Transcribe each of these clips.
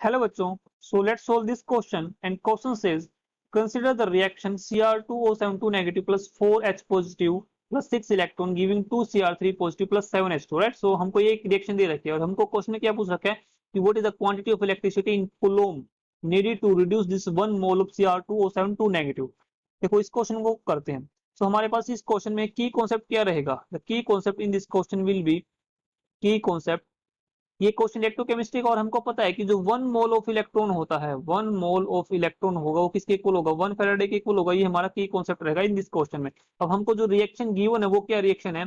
Hello बच्चों, so let's solve this question and question says consider the reaction Cr2O72 negative plus 4H positive plus 6 electron giving 2 Cr3 positive plus 7H2, right? So हमको ये एक reaction दे रखी है और हमको question में क्या पूछ रखा है कि what is the quantity of electricity in coulomb needed to reduce this 1 mole of Cr2O72 negative। देखो इस क्वेश्चन को करते हैं। तो हमारे पास इस क्वेश्चन में की कॉन्सेप्ट क्या रहेगा? The key concept in this question will be की कॉन्सेप्ट। ये क्वेश्चन इलेक्ट्रोकेमिस्ट्री का और हमको पता है कि जो 1 मोल ऑफ इलेक्ट्रॉन होता है, 1 मोल ऑफ इलेक्ट्रॉन होगा वो किसके इक्वल होगा? 1 फैराडे के इक्वल होगा। ये हमारा की कॉन्सेप्ट रहेगा इन दिस क्वेश्चन में। अब हमको जो रिएक्शन गिवन है वो क्या रिएक्शन है?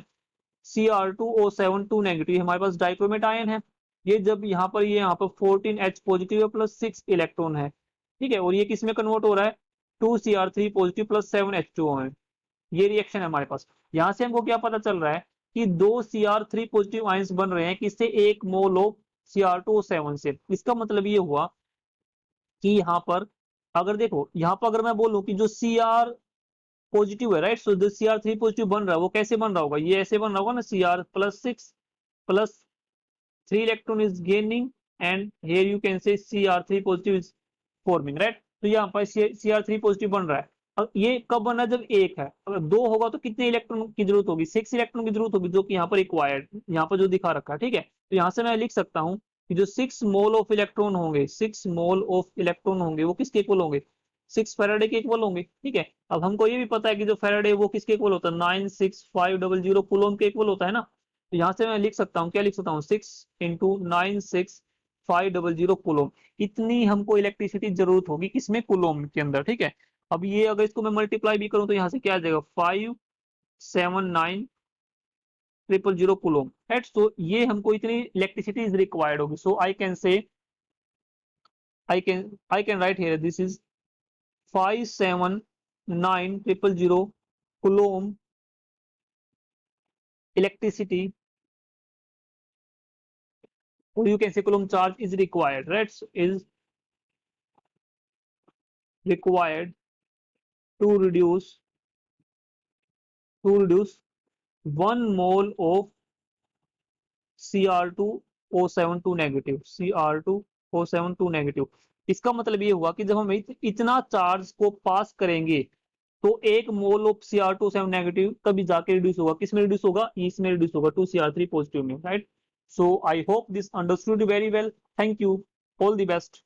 Cr2O72 नेगेटिव, हमारे पास डाइक्रोमेट आयन है। ये जब यहाँ पर 14H पॉजिटिव है प्लस 6 इलेक्ट्रॉन है, ठीक है, और ये किस में कन्वर्ट हो रहा है? 2Cr3 पॉजिटिव प्लस 7H2O है। ये रिएक्शन है हमारे पास। यहां से हमको क्या पता चल रहा है कि 2 Cr3 पॉजिटिव आयंस बन रहे हैं किससे? 1 मोल ऑफ Cr2O7 से। इसका मतलब ये हुआ कि यहाँ पर अगर देखो, यहाँ पर अगर मैं बोलूं कि जो Cr पॉजिटिव है, राइट, सो जो Cr3 पॉजिटिव बन रहा है वो कैसे बन रहा होगा? ये ऐसे बन रहा होगा ना, Cr plus 6 plus 3 electron is gaining and here you can say Cr3 positive is forming, right. तो यहाँ पर Cr3 पॉजिटिव बन रहा है। अब ये कब बना? जब एक है। अगर दो होगा तो कितने इलेक्ट्रॉन की जरूरत होगी? 6 इलेक्ट्रॉन की जरूरत होगी, जो कि यहाँ पर रिक्वायर्ड, यहाँ पर जो दिखा रखा है, ठीक है। तो यहाँ से मैं लिख सकता हूँ कि जो 6 मोल ऑफ इलेक्ट्रॉन होंगे, 6 मोल ऑफ इलेक्ट्रॉन होंगे वो किसके इक्वल होंगे? 6 फैराडे के इक्वल होंगे, ठीक है। अब हमको ये भी पता है कि जो फैराडे वो किसके इक्वल होता है? 96500 कूलम के इक्वल होता है ना। तो यहाँ से मैं लिख सकता हूँ, क्या लिख सकता हूँ? 6 × 96500 कूलम। इतनी हमको इलेक्ट्रिसिटी जरूरत होगी किसमें? कूलम के अंदर, ठीक है। अब ये अगर इसको मैं मल्टीप्लाई भी करूं तो यहाँ से क्या आ जाएगा? 579,000 कूलम, राइट। सो ये हमको इतनी इलेक्ट्रिसिटी इज रिक्वायर्ड होगी। सो I can say I can write here this is 579,000 coulomb electricity, or you can say coulomb charge is required, right? So is required to reduce 1 mole of Cr2O72 negative, Cr2O72 negative. इसका मतलब ये हुआ कि जब हम इतना charge को पास करेंगे तो 1 मोल ऑफ Cr2O7 नेगेटिव तभी जाके रिड्यूस होगा। किस में रिड्यूस होगा? इसमें रिड्यूस होगा, 2Cr3 पॉजिटिव में, right. So I hope this understood very well. Thank you, all the best.